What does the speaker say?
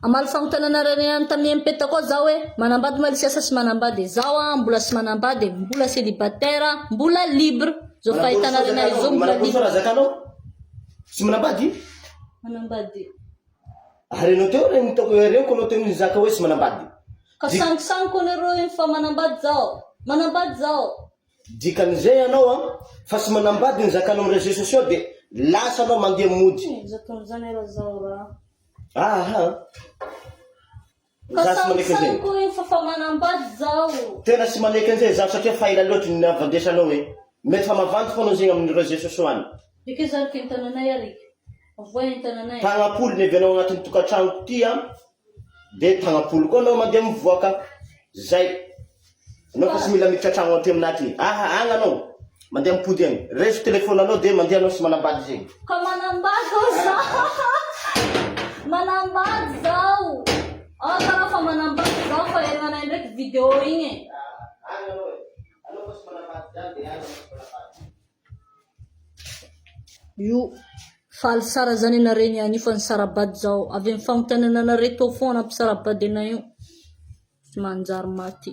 Amaly fagnontaniana tamin'ny MP koa zaho hoe manambady malisiasa sy manambady. Zaho mbola sy manambady, mbola célibataire, mbola libre. Zao fahitanarena izy mbola libre. Manambady zakanao? Sy manambady? Manambady. Arenao teo re nitako reo koa teo nizaka hoe sy manambady. Ka sangisango nareo fa manambady zao. Manambady zao. Dikan'izay anao fa sy manambady ny zakanao amin'ny réseaux sociaux de lasa anao mandeha mody. Zakan'izany era zao raha. Za sy manaiky an'izay. Kasangsango fa manambady zao. Tena sy manaiky an'izay za satria faila loatra ny navandesanao hoe mety fa mavandy foana zegny amin'ny réseaux sociaux any. Dika zany ke tananay ariky. Avoy tananay. Tagnapolo ny avianao agnatin'ny tokantrano ty de tagnapolo koa anao mandeha mivoaka. Zay. Anao fa sy mila miditra trano aty aminaty. Agny anao. Mandeha mipody agny. Reso telefôny anao de mandeha anao sy manambady zegny. Ka manambady zao. Manambady zao. Tara fa manambady zao fa eranay ndraiky video igny. Agny anao e. Anao fa sy manambady zany de agny anao sy manambady. Io faly sara zany anare niany fa ny sarabady zao. Avy amin'ny fagnontaniana anare tao foana ampisarabady anay io. Tsy manjary maty.